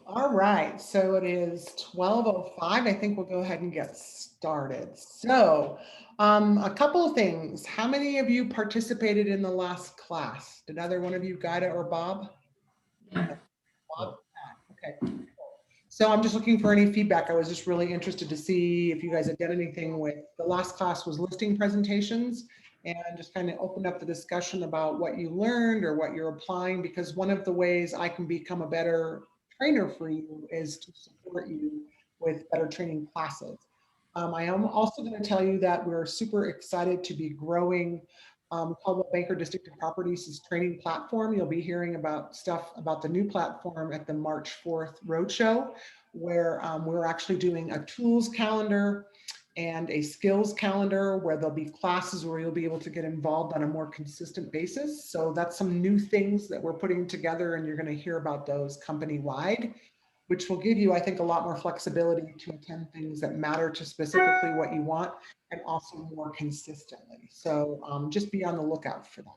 All right, so it is 12:05. I think we'll go ahead and get started. So, a couple of things. How many of you participated in the last class? Did either one of you, Guida or Bob? Bob? Okay. So I'm just looking for any feedback. I was just really interested to see if you guys had done anything with the last class was listing presentations, and just kind of open up the discussion about what you learned or what you're applying, because one of the ways I can become a better trainer for you is to support you with better training classes. I am also going to tell you that we're super excited to be growing Coldwell Banker District of Properties' training platform. You'll be hearing about stuff about the new platform at the March 4th Roadshow, where we're actually doing a tools calendar and a skills calendar where there'll be classes where you'll be able to get involved on a more consistent basis. So that's some new things that we're putting together, and you're going to hear about those company-wide, which will give you, I think, a lot more flexibility to attend things that matter to specifically what you want, and also more consistently. So just be on the lookout for that.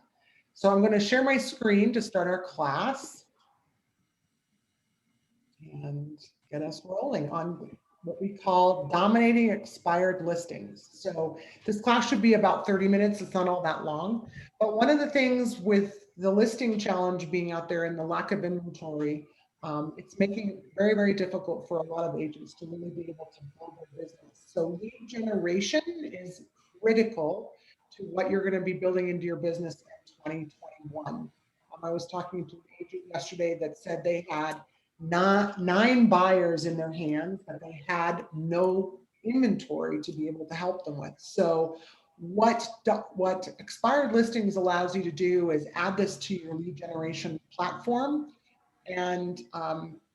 So I'm going to share my screen to start our class and get us rolling on what we call dominating expired listings. So this class should be about 30 minutes. It's not all that long. But one of the things with the listing challenge being out there and the lack of inventory, it's making it very, very difficult for a lot of agents to really be able to build their business. So lead generation is critical to what you're going to be building into your business in 2021. I was talking to an agent yesterday that said they had nine buyers in their hands, but they had no inventory to be able to help them with. So what expired listings allows you to do is add this to your lead generation platform. And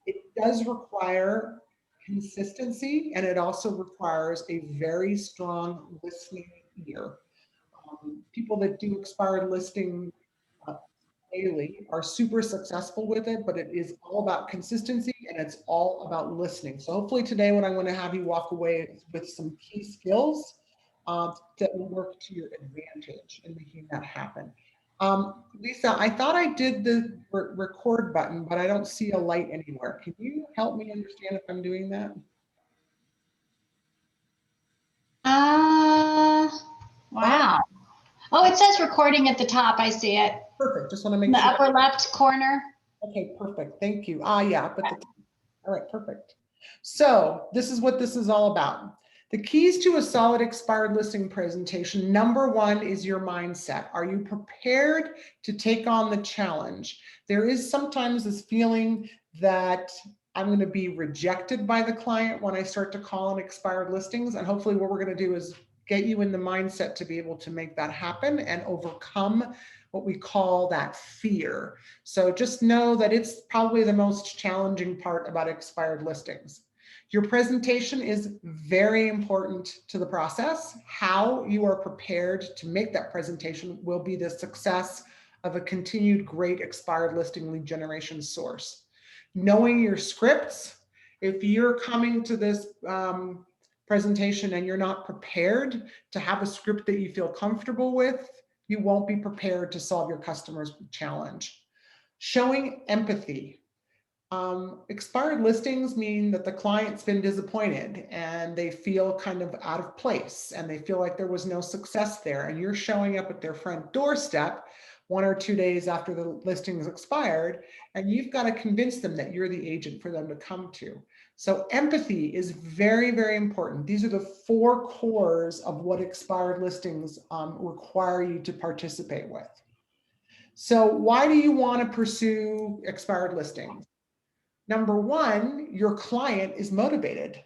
it does require consistency, and it also requires a very strong listening ear. People that do expired listing uh, daily are super successful with it, but it is all about consistency and it's all about listening. So hopefully today what I'm going to have you walk away with some key skills that will work to your advantage in making that happen. Lisa, I thought I did the record button, but I don't see a light anywhere. Can you help me understand if I'm doing that? Uh, Oh, wow. Oh, it says recording at the top. I see it. perfect. Just want to In make the sure. upper left corner. Okay, perfect. Thank you. Yeah, but all right, perfect. So this is what this is all about. The keys to a solid expired listing presentation. Number one is your mindset. Are you prepared to take on the challenge? There is sometimes this feeling that I'm going to be rejected by the client when I start to call on expired listings. And hopefully what we're going to do is get you in the mindset to be able to make that happen and overcome what we call that fear. So just know that it's probably the most challenging part about expired listings. Your presentation is very important to the process. How you are prepared to make that presentation will be the success of a continued great expired listing lead generation source. Knowing your scripts, if you're coming to this presentation and you're not prepared to have a script that you feel comfortable with, you won't be prepared to solve your customer's challenge. Showing empathy. Expired listings mean that the client's been disappointed and they feel kind of out of place and they feel like there was no success there. And you're showing up at their front doorstep 1 or 2 days after the listing is expired, and you've got to convince them that you're the agent for them to come to. So empathy is very, very important. These are the 4 cores of what expired listings require you to participate with. So why do you want to pursue expired listings? Number one, your client is motivated.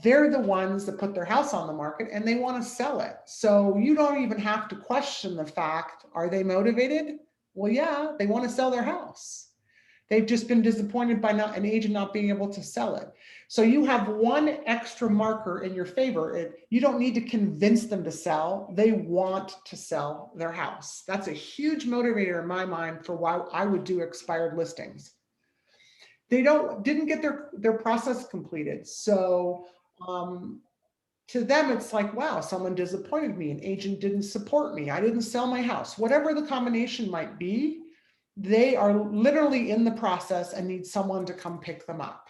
They're the ones that put their house on the market and they want to sell it. So you don't even have to question the fact, are they motivated? Well, yeah, they want to sell their house. They've just been disappointed by an agent not being able to sell it. So you have one extra marker in your favor. You don't need to convince them to sell. They want to sell their house. That's a huge motivator in my mind for why I would do expired listings. They didn't get their process completed. So to them, it's like, wow, someone disappointed me. An agent didn't support me. I didn't sell my house. Whatever the combination might be, they are literally in the process and need someone to come pick them up.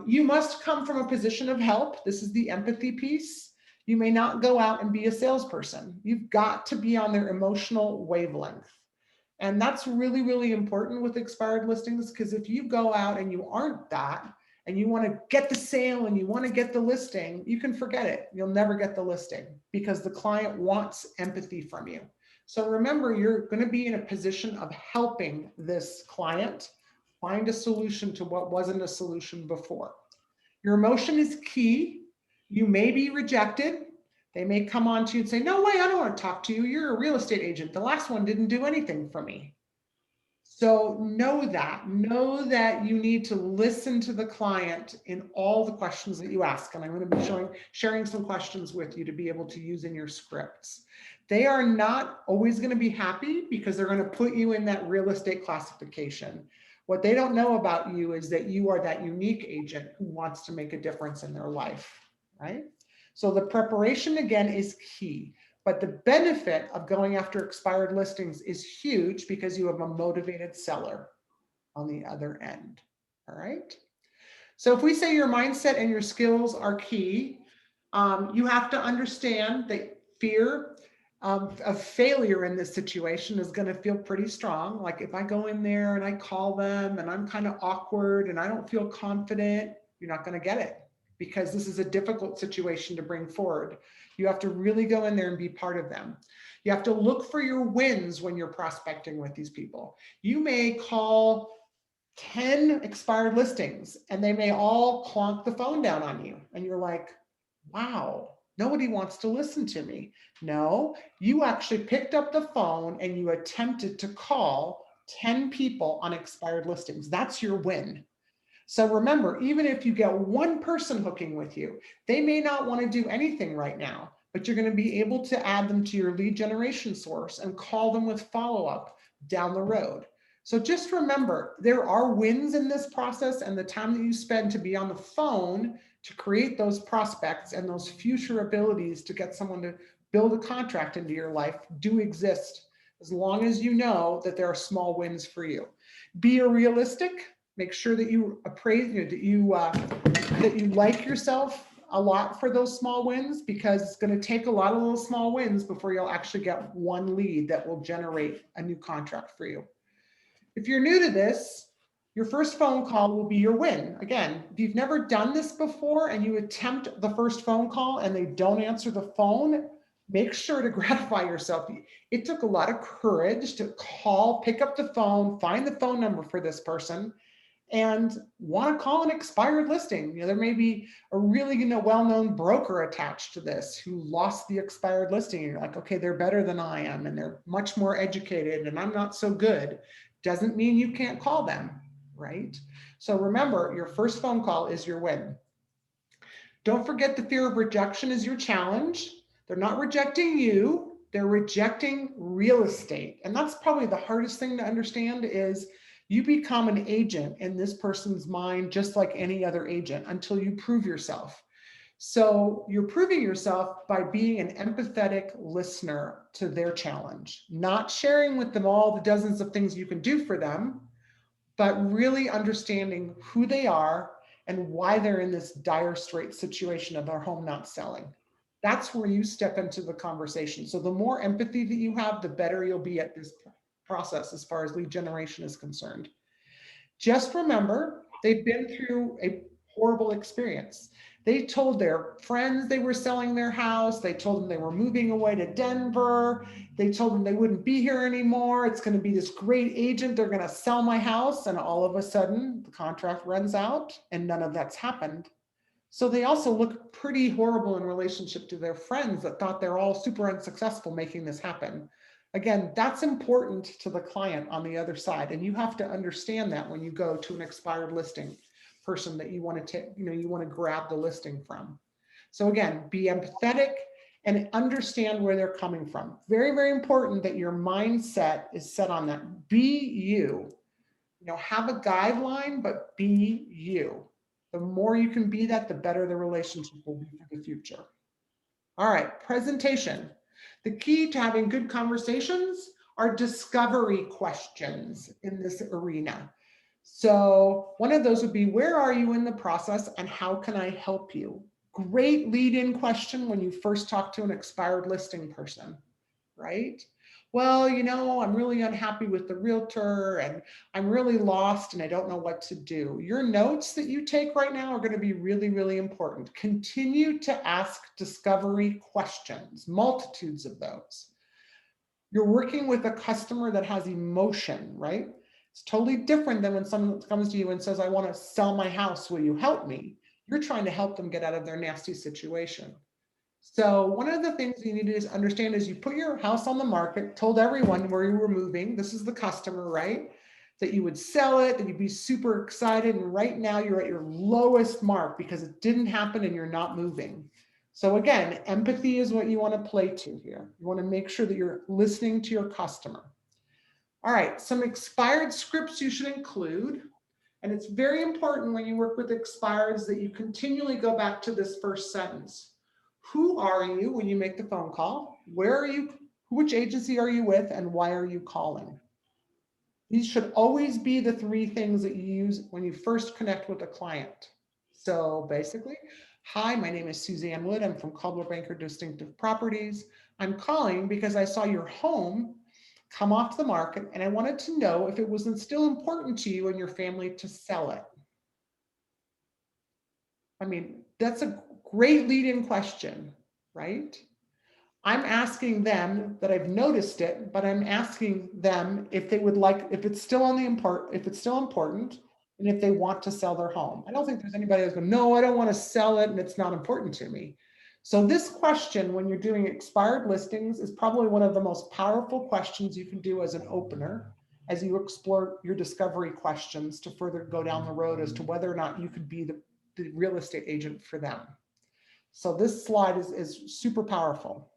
You must come from a position of help. This is the empathy piece. You may not go out and be a salesperson. You've got to be on their emotional wavelength. And that's really, really important with expired listings, because if you go out and you aren't that, and you want to get the sale and you want to get the listing, you can forget it. You'll never get the listing because the client wants empathy from you. So remember, you're going to be in a position of helping this client find a solution to what wasn't a solution before. Your emotion is key. You may be rejected. They may come on to you and say, no way, I don't want to talk to you. You're a real estate agent. The last one didn't do anything for me. So know that you need to listen to the client in all the questions that you ask. And I'm going to be sharing some questions with you to be able to use in your scripts. They are not always going to be happy because they're going to put you in that real estate classification. What they don't know about you is that you are that unique agent who wants to make a difference in their life, right? So the preparation, again, is key. But the benefit of going after expired listings is huge because you have a motivated seller on the other end. All right. So if we say your mindset and your skills are key, you have to understand that fear of failure in this situation is going to feel pretty strong. Like if I go in there and I call them and I'm kind of awkward and I don't feel confident, you're not going to get it, because this is a difficult situation to bring forward. You have to really go in there and be part of them. You have to look for your wins when you're prospecting with these people. You may call 10 expired listings and they may all clonk the phone down on you. And you're like, wow, nobody wants to listen to me. No, you actually picked up the phone and you attempted to call 10 people on expired listings. That's your win. So remember, even if you get one person hooking with you, they may not want to do anything right now, but you're going to be able to add them to your lead generation source and call them with follow-up down the road. So just remember, there are wins in this process, and the time that you spend to be on the phone to create those prospects and those future abilities to get someone to build a contract into your life do exist, as long as you know that there are small wins for you. Be realistic. Make sure that you appraise, that you like yourself a lot for those small wins, because it's going to take a lot of those small wins before you'll actually get one lead that will generate a new contract for you. If you're new to this, your first phone call will be your win. Again, if you've never done this before and you attempt the first phone call and they don't answer the phone, make sure to gratify yourself. It took a lot of courage to call, pick up the phone, find the phone number for this person, and want to call an expired listing. There may be a really well-known broker attached to this who lost the expired listing. And you're like, okay, they're better than I am, and they're much more educated, and I'm not so good. Doesn't mean you can't call them, right? So remember, your first phone call is your win. Don't forget the fear of rejection is your challenge. They're not rejecting you, they're rejecting real estate. And that's probably the hardest thing to understand, is you become an agent in this person's mind just like any other agent until you prove yourself. So you're proving yourself by being an empathetic listener to their challenge, not sharing with them all the dozens of things you can do for them, but really understanding who they are and why they're in this dire straight situation of their home not selling. That's where you step into the conversation. So the more empathy that you have, the better you'll be at this process as far as lead generation is concerned. Just remember, they've been through a horrible experience. They told their friends they were selling their house. They told them they were moving away to Denver. They told them they wouldn't be here anymore. It's going to be this great agent. They're going to sell my house. And all of a sudden, the contract runs out and none of that's happened. So they also look pretty horrible in relationship to their friends that thought they're all super unsuccessful making this happen. Again, that's important to the client on the other side. And you have to understand that when you go to an expired listing person that you want to take, you want to grab the listing from. So again, be empathetic and understand where they're coming from. Very, very important that your mindset is set on that. Be you. Have a guideline, but be you. The more you can be that, the better the relationship will be for the future. All right, presentation. The key to having good conversations are discovery questions in this arena. So one of those would be, where are you in the process and how can I help you? Great lead-in question when you first talk to an expired listing person, right? Well, I'm really unhappy with the realtor and I'm really lost and I don't know what to do. Your notes that you take right now are going to be really, really important. Continue to ask discovery questions, multitudes of those. You're working with a customer that has emotion, right? It's totally different than when someone comes to you and says, I want to sell my house. Will you help me? You're trying to help them get out of their nasty situation. So one of the things you need to understand is you put your house on the market, told everyone where you were moving. This is the customer, right? That you would sell it, that you'd be super excited. And right now you're at your lowest mark because it didn't happen and you're not moving. So again, empathy is what you want to play to here. You want to make sure that you're listening to your customer. All right, some expired scripts you should include. And it's very important when you work with expireds that you continually go back to this first sentence. Who are you when you make the phone call? Where are you? Which agency are you with? And why are you calling? These should always be the three things that you use when you first connect with a client. So basically, hi, my name is Suzanne Wood. I'm from Coldwell Banker Distinctive Properties. I'm calling because I saw your home come off the market and I wanted to know if it wasn't still important to you and your family to sell it. I mean, that's a great lead-in question, right? I'm asking them that I've noticed it, but I'm asking them if they would like, if it's still if it's still important, and if they want to sell their home. I don't think there's anybody that's going, no, I don't want to sell it and it's not important to me. So this question, when you're doing expired listings, is probably one of the most powerful questions you can do as an opener, as you explore your discovery questions to further go down the road as to whether or not you could be the real estate agent for them. So this slide is super powerful.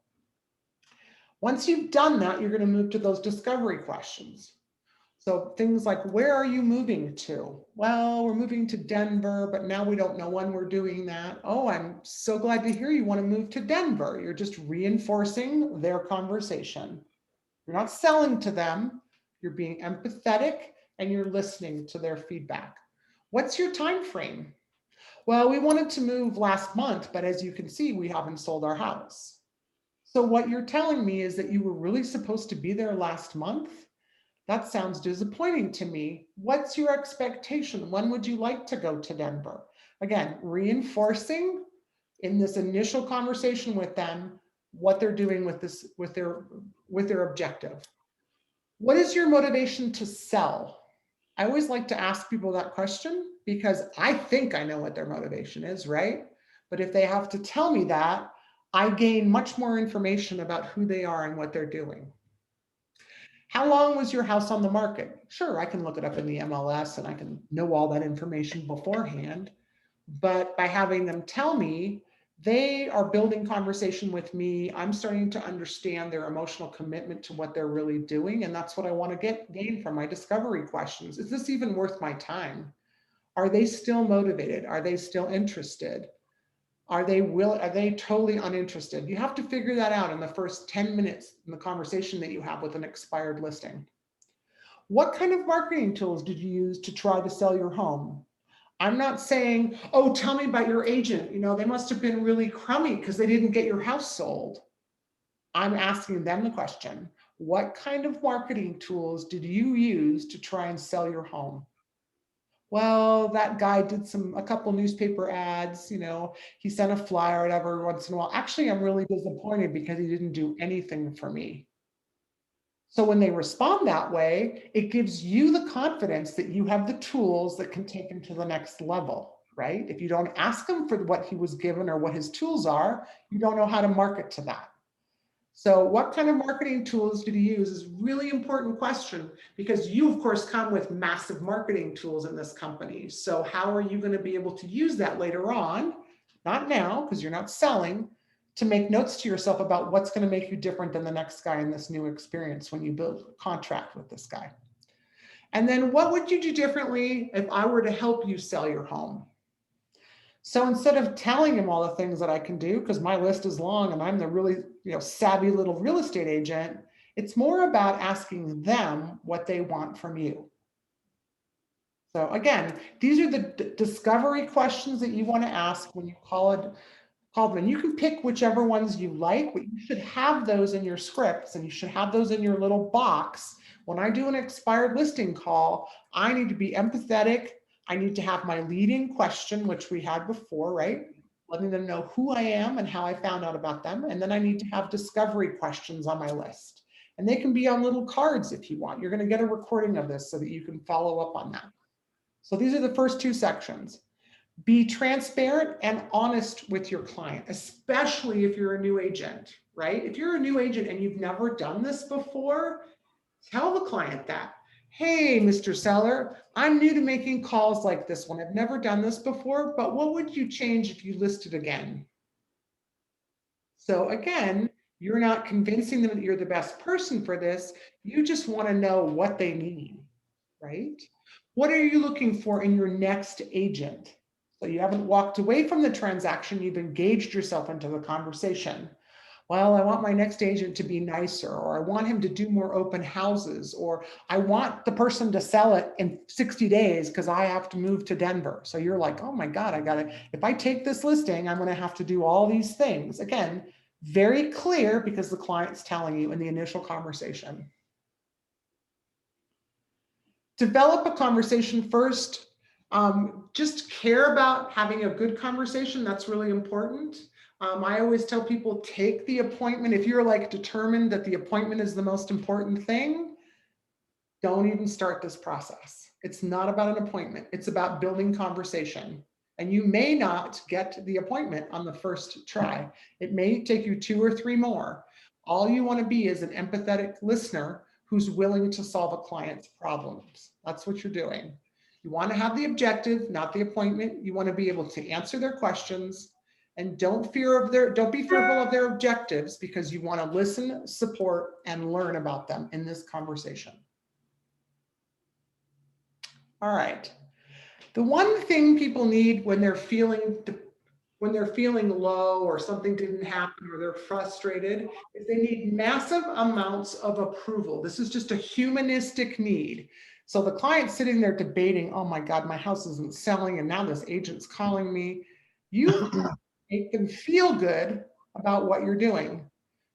Once you've done that, you're going to move to those discovery questions. So things like, where are you moving to? Well, we're moving to Denver, but now we don't know when we're doing that. Oh, I'm so glad to hear you want to move to Denver. You're just reinforcing their conversation. You're not selling to them. You're being empathetic and you're listening to their feedback. What's your time frame? Well, we wanted to move last month, but as you can see, we haven't sold our house. So what you're telling me is that you were really supposed to be there last month? That sounds disappointing to me. What's your expectation? When would you like to go to Denver? Again, reinforcing in this initial conversation with them what they're doing with this, with their objective. What is your motivation to sell? I always like to ask people that question because I think I know what their motivation is, right? But if they have to tell me that, I gain much more information about who they are and what they're doing. How long was your house on the market? Sure, I can look it up in the MLS and I can know all that information beforehand. But by having them tell me, they are building conversation with me. I'm starting to understand their emotional commitment to what they're really doing. And that's what I want to gain from my discovery questions. Is this even worth my time? Are they still motivated? Are they still interested? Are they totally uninterested? You have to figure that out in the first 10 minutes in the conversation that you have with an expired listing. What kind of marketing tools did you use to try to sell your home? I'm not saying, oh, tell me about your agent. They must have been really crummy because they didn't get your house sold. I'm asking them the question, what kind of marketing tools did you use to try and sell your home? Well, that guy did a couple newspaper ads, he sent a flyer out every once in a while. Actually, I'm really disappointed because he didn't do anything for me. So when they respond that way, it gives you the confidence that you have the tools that can take him to the next level, right? If you don't ask him for what he was given or what his tools are, you don't know how to market to that. So what kind of marketing tools did he use is a really important question because you, of course, come with massive marketing tools in this company. So how are you going to be able to use that later on? Not now, because you're not selling, to make notes to yourself about what's going to make you different than the next guy in this new experience when you build a contract with this guy. And then what would you do differently if I were to help you sell your home? So instead of telling him all the things that I can do, because my list is long and I'm the really savvy little real estate agent, It's more about asking them what they want from you. So again, these are the discovery questions that you want to ask when you call them. And you can pick whichever ones you like, but you should have those in your scripts and you should have those in your little box. When I do an expired listing call, I need to be empathetic. I need to have my leading question, which we had before, right? Letting them know who I am and how I found out about them. And then I need to have discovery questions on my list. And they can be on little cards if you want. You're going to get a recording of this so that you can follow up on that. So these are the first two sections. Be transparent and honest with your client, especially if you're a new agent, right? If you're a new agent and you've never done this before, tell the client that. Hey, Mr. Seller, I'm new to making calls like this one. I've never done this before, but what would you change if you listed again? So again, you're not convincing them that you're the best person for this. You just want to know what they need, right? What are you looking for in your next agent? So you haven't walked away from the transaction, you've engaged yourself into the conversation. Well, I want my next agent to be nicer, or I want him to do more open houses, or I want the person to sell it in 60 days because I have to move to Denver. So you're like, oh my God, if I take this listing, I'm going to have to do all these things. Again, very clear because the client's telling you in the initial conversation. Develop a conversation first. Just care about having a good conversation. That's really important. I always tell people, take the appointment. If you're like determined that the appointment is the most important thing, don't even start this process. It's not about an appointment. It's about building conversation. And you may not get the appointment on the first try. It may take you 2 or 3 more. All you want to be is an empathetic listener who's willing to solve a client's problems. That's what you're doing. You want to have the objective, not the appointment. You want to be able to answer their questions, and don't be fearful of their objectives, because you want to listen, support, and learn about them in this conversation. All right. The one thing people need when they're feeling low or something didn't happen or they're frustrated is they need massive amounts of approval. This is just a humanistic need. So the client's sitting there debating, oh my God, my house isn't selling and now this agent's calling me. You make them feel good about what you're doing.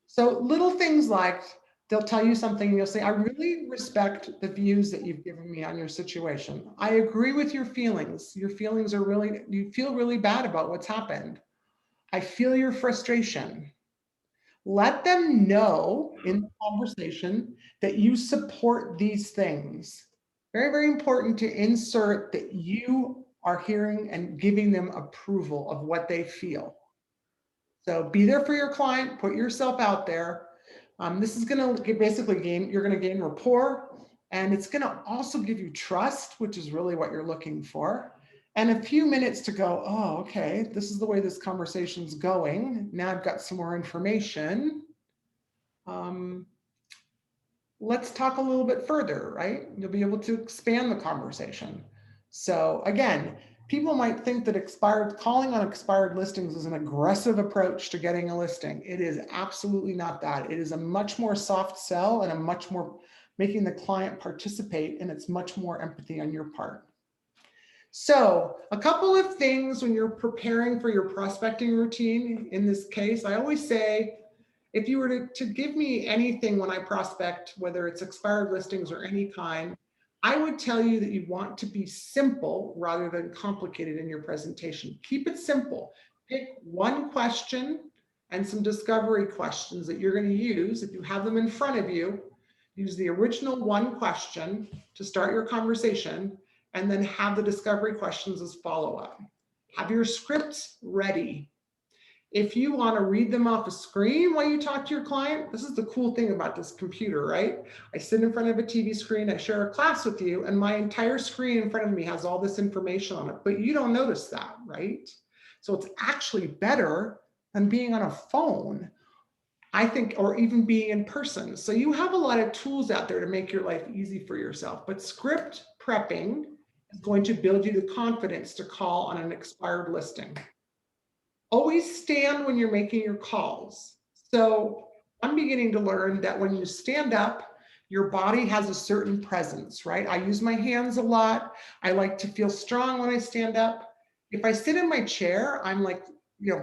So little things like they'll tell you something and you'll say, I really respect the views that you've given me on your situation. I agree with your feelings. Your feelings are really, you feel really bad about what's happened. I feel your frustration. Let them know in the conversation that you support these things. Very, very important to insert that you are hearing and giving them approval of what they feel. So be there for your client, put yourself out there. This is going to you're going to gain rapport, and it's going to also give you trust, which is really what you're looking for. And a few minutes to go, oh, okay, this is the way this conversation's going. Now I've got some more information. Let's talk a little bit further, right? You'll be able to expand the conversation. So again, people might think that calling on expired listings is an aggressive approach to getting a listing. It is absolutely not that. It is a much more soft sell and a much more making the client participate, and it's much more empathy on your part. So a couple of things when you're preparing for your prospecting routine. In this case, I always say, if you were to give me anything when I prospect, whether it's expired listings or any kind, I would tell you that you want to be simple rather than complicated in your presentation. Keep it simple. Pick one question and some discovery questions that you're going to use. If you have them in front of you, use the original one question to start your conversation, and then have the discovery questions as follow-up. Have your scripts ready. If you want to read them off a screen while you talk to your client, this is the cool thing about this computer, right? I sit in front of a TV screen, I share a class with you, and my entire screen in front of me has all this information on it, but you don't notice that, right? So it's actually better than being on a phone, I think, or even being in person. So you have a lot of tools out there to make your life easy for yourself, but script prepping is going to build you the confidence to call on an expired listing. Always stand when you're making your calls. So I'm beginning to learn that when you stand up, your body has a certain presence, right? I use my hands a lot. I like to feel strong when I stand up. If I sit in my chair, I'm like,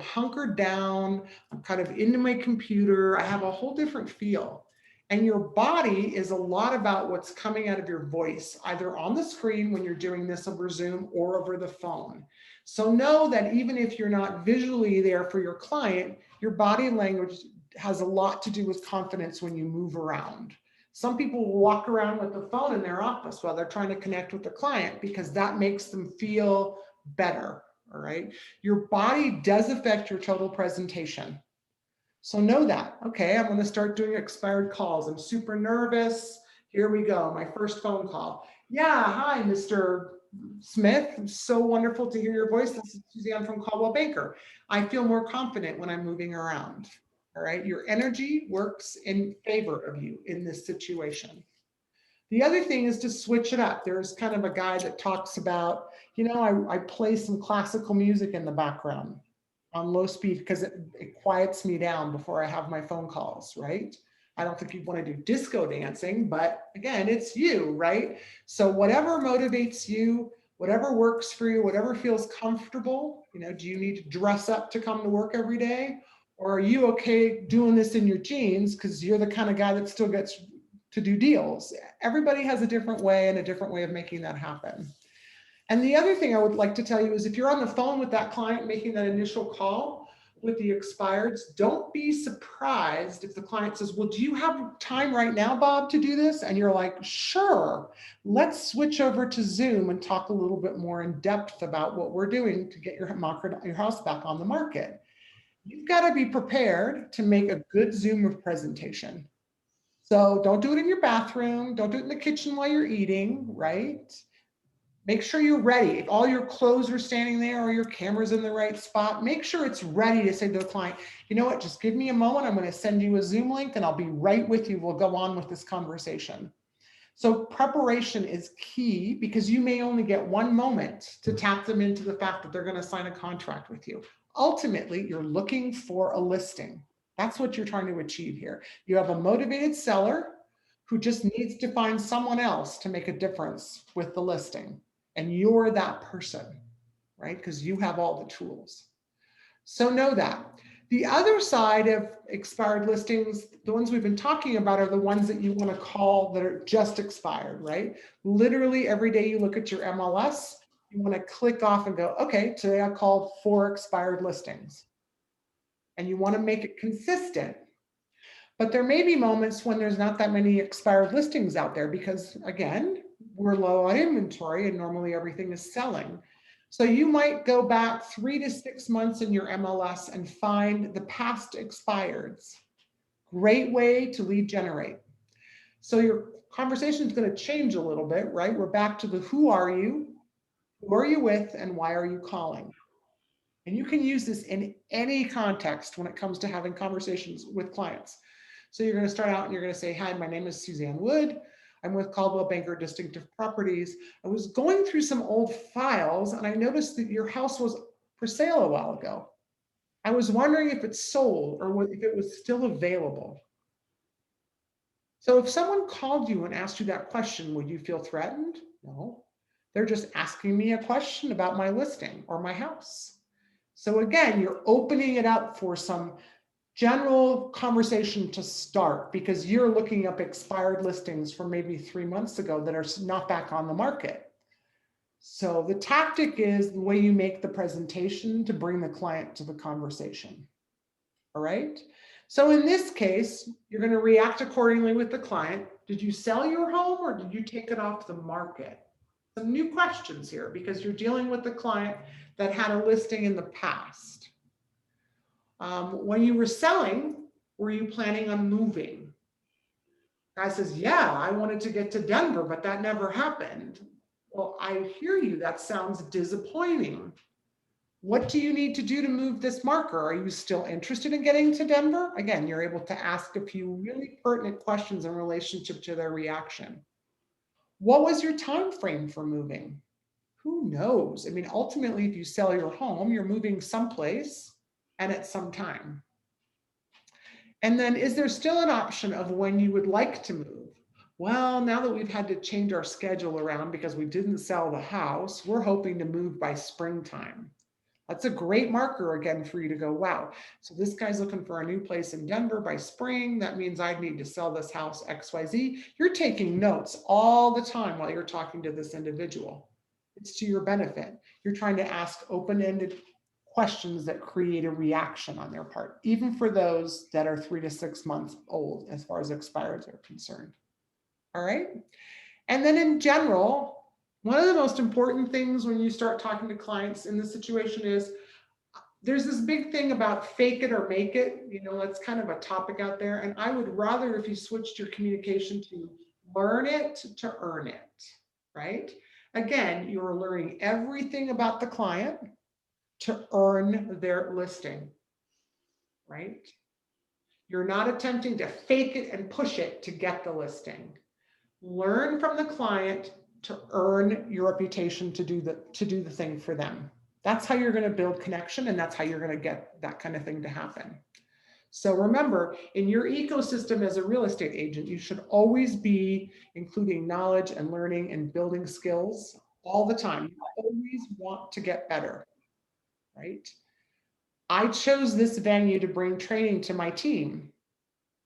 hunkered down. I'm kind of into my computer. I have a whole different feel. And your body is a lot about what's coming out of your voice, either on the screen when you're doing this over Zoom or over the phone. So know that even if you're not visually there for your client, your body language has a lot to do with confidence when you move around. Some people will walk around with the phone in their office while they're trying to connect with the client because that makes them feel better. All right. Your body does affect your total presentation. So know that. Okay, I'm going to start doing expired calls. I'm super nervous. Here we go. My first phone call. Yeah, hi, Mr. Smith. So wonderful to hear your voice. This is Suzanne from Caldwell Banker. I feel more confident when I'm moving around. All right, your energy works in favor of you in this situation. The other thing is to switch it up. There's kind of a guy that talks about, I play some classical music in the background on low speed because it quiets me down before I have my phone calls, right? I don't think you want to do disco dancing, but again, it's you, right? So whatever motivates you, whatever works for you, whatever feels comfortable, do you need to dress up to come to work every day? Or are you okay doing this in your jeans because you're the kind of guy that still gets to do deals? Everybody has a different way and a different way of making that happen. And the other thing I would like to tell you is if you're on the phone with that client making that initial call with the expireds, don't be surprised if the client says, well, do you have time right now, Bob, to do this? And you're like, sure, let's switch over to Zoom and talk a little bit more in depth about what we're doing to get your house back on the market. You've got to be prepared to make a good Zoom presentation. So don't do it in your bathroom. Don't do it in the kitchen while you're eating, right? Make sure you're ready. If all your clothes are standing there or your camera's in the right spot, make sure it's ready to say to the client, you know what, just give me a moment. I'm going to send you a Zoom link and I'll be right with you. We'll go on with this conversation. So preparation is key because you may only get one moment to tap them into the fact that they're going to sign a contract with you. Ultimately, you're looking for a listing. That's what you're trying to achieve here. You have a motivated seller who just needs to find someone else to make a difference with the listing. And you're that person, right? Because you have all the tools. So know that. The other side of expired listings, the ones we've been talking about, are the ones that you want to call that are just expired, right? Literally every day you look at your MLS, you want to click off and go, okay, today I called 4 expired listings. And you want to make it consistent. But there may be moments when there's not that many expired listings out there because, again, we're low on inventory and normally everything is selling. So you might go back 3 to 6 months in your MLS and find the past expireds. Great way to lead generate. So your conversation is going to change a little bit, right? We're back to the who are you with, and why are you calling? And you can use this in any context when it comes to having conversations with clients. So you're going to start out and you're going to say, hi, my name is Suzanne Wood. I'm with Caldwell Banker Distinctive Properties. I was going through some old files and I noticed that your house was for sale a while ago. I was wondering if it's sold or if it was still available. So if someone called you and asked you that question, would you feel threatened? No. They're just asking me a question about my listing or my house. So again, you're opening it up for some general conversation to start because you're looking up expired listings from maybe 3 months ago that are not back on the market. So the tactic is the way you make the presentation to bring the client to the conversation. All right. So in this case, you're going to react accordingly with the client. Did you sell your home or did you take it off the market? Some new questions here because you're dealing with the client that had a listing in the past. When you were selling, were you planning on moving? Guy says, yeah, I wanted to get to Denver, but that never happened. Well, I hear you. That sounds disappointing. What do you need to do to move this marker? Are you still interested in getting to Denver? Again, you're able to ask a few really pertinent questions in relationship to their reaction. What was your time frame for moving? Who knows? I mean, ultimately, if you sell your home, you're moving someplace and at some time. And then is there still an option of when you would like to move? Well, now that we've had to change our schedule around because we didn't sell the house, we're hoping to move by springtime. That's a great marker again for you to go, wow. So this guy's looking for a new place in Denver by spring. That means I need to sell this house XYZ. You're taking notes all the time while you're talking to this individual. It's to your benefit. You're trying to ask open-ended questions that create a reaction on their part, even for those that are 3 to 6 months old as far as expireds are concerned. All right. And then in general, one of the most important things when you start talking to clients in this situation is there's this big thing about fake it or make it. You know, that's kind of a topic out there. And I would rather if you switched your communication to learn it to earn it, right? Again, you're learning everything about the client to earn their listing, right? You're not attempting to fake it and push it to get the listing. Learn from the client to earn your reputation to do the thing for them. That's how you're going to build connection, and that's how you're going to get that kind of thing to happen. So remember, in your ecosystem as a real estate agent, you should always be including knowledge and learning and building skills all the time. You always want to get better, right? I chose this venue to bring training to my team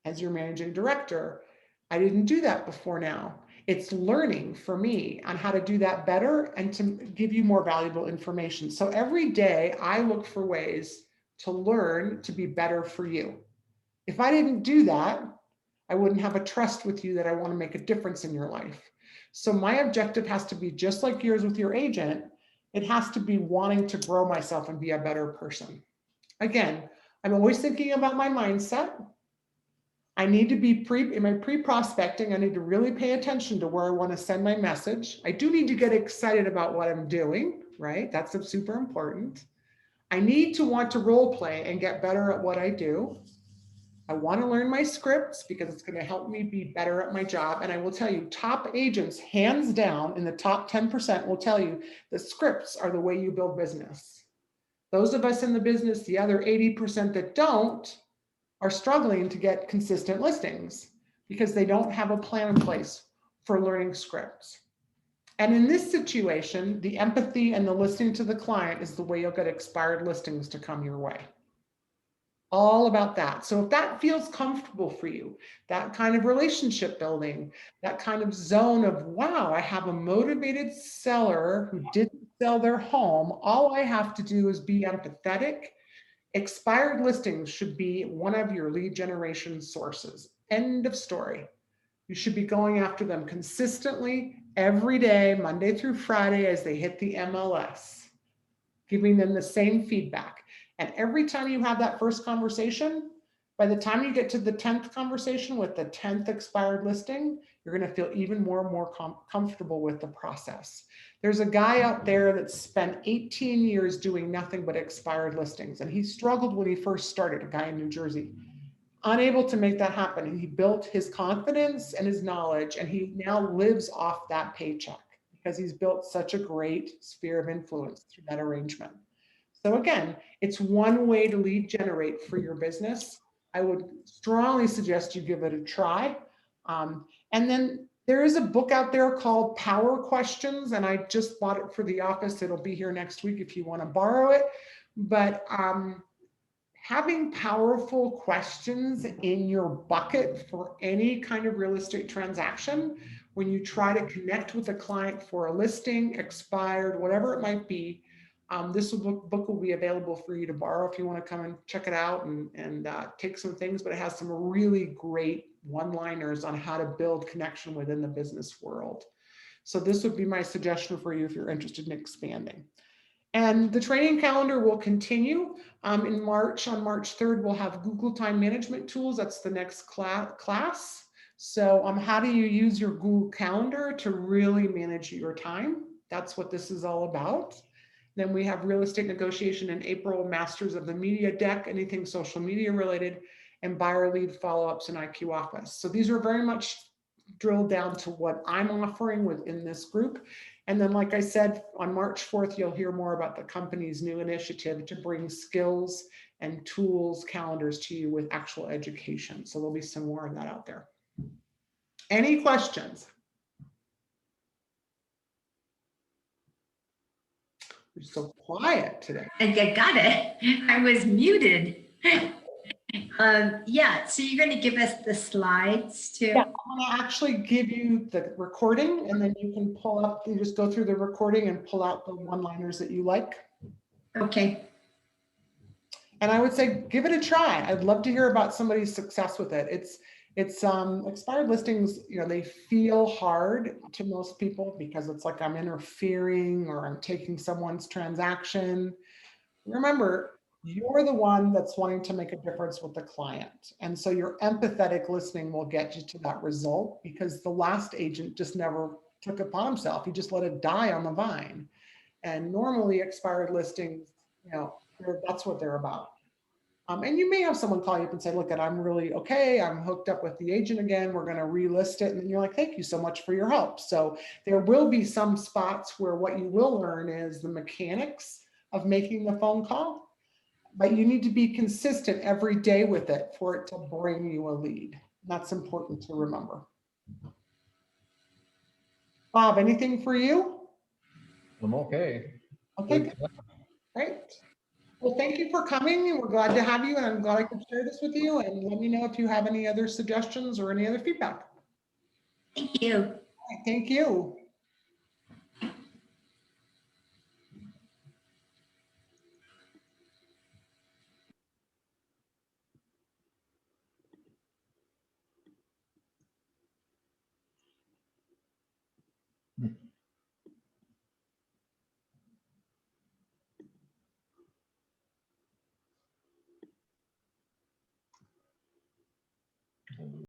as your managing director. I didn't do that before now. It's learning for me on how to do that better and to give you more valuable information. So every day I look for ways to learn to be better for you. If I didn't do that, I wouldn't have a trust with you that I want to make a difference in your life. So my objective has to be just like yours with your agent. It has to be wanting to grow myself and be a better person. Again, I'm always thinking about my mindset. I need to be in my pre-prospecting, I need to really pay attention to where I want to send my message. I do need to get excited about what I'm doing, right? That's super important. I need to want to role play and get better at what I do. I want to learn my scripts because it's going to help me be better at my job. And I will tell you, top agents, hands down, in the top 10% will tell you the scripts are the way you build business. Those of us in the business, the other 80% that don't, are struggling to get consistent listings because they don't have a plan in place for learning scripts. And in this situation, the empathy and the listening to the client is the way you'll get expired listings to come your way. All about that. So if that feels comfortable for you, that kind of relationship building, that kind of zone of, wow, I have a motivated seller who didn't sell their home. All I have to do is be empathetic. Expired listings should be one of your lead generation sources. End of story. You should be going after them consistently every day, Monday through Friday, as they hit the MLS, giving them the same feedback. And every time you have that first conversation, by the time you get to the 10th conversation with the 10th expired listing, you're going to feel even more and more comfortable with the process. There's a guy out there that spent 18 years doing nothing but expired listings. And he struggled when he first started, a guy in New Jersey, unable to make that happen. And he built his confidence and his knowledge, and he now lives off that paycheck because he's built such a great sphere of influence through that arrangement. So again, it's one way to lead generate for your business. I would strongly suggest you give it a try. And then there is a book out there called Power Questions, and I just bought it for the office. It'll be here next week if you want to borrow it. But having powerful questions in your bucket for any kind of real estate transaction, when you try to connect with a client for a listing, expired, whatever it might be, this book will be available for you to borrow if you want to come and check it out and take some things, but it has some really great one-liners on how to build connection within the business world. So this would be my suggestion for you if you're interested in expanding. And the training calendar will continue in March. On March 3rd, we'll have Google Time Management Tools. That's the next class. So how do you use your Google Calendar to really manage your time? That's what this is all about. Then we have real estate negotiation in April, masters of the media deck, anything social media related, and buyer lead follow-ups in IQ Office. So these are very much drilled down to what I'm offering within this group. And then, like I said, on March 4th, you'll hear more about the company's new initiative to bring skills and tools, calendars to you with actual education. So there'll be some more of that out there. Any questions? You're so quiet today. I got it. I was muted. Yeah, so you're going to give us the slides too? Yeah, I'm going to actually give you the recording, and then you can pull up, you just go through the recording and pull out the one-liners that you like. Okay. And I would say, give it a try. I'd love to hear about somebody's success with it. It's expired listings, you know, they feel hard to most people because it's like I'm interfering or I'm taking someone's transaction. Remember, you're the one that's wanting to make a difference with the client. And so your empathetic listening will get you to that result, because the last agent just never took it upon himself. He just let it die on the vine. And normally expired listings, you know, that's what they're about. And you may have someone call you up and say, look, I'm really okay. I'm hooked up with the agent again. We're going to relist it. And then you're like, thank you so much for your help. So there will be some spots where what you will learn is the mechanics of making the phone call, but you need to be consistent every day with it for it to bring you a lead. That's important to remember. Bob, anything for you? I'm okay. Okay, Good. great. Well, thank you for coming, and we're glad to have you, and I'm glad I could share this with you, and let me know if you have any other suggestions or any other feedback. Thank you. All right, thank you. Hmm.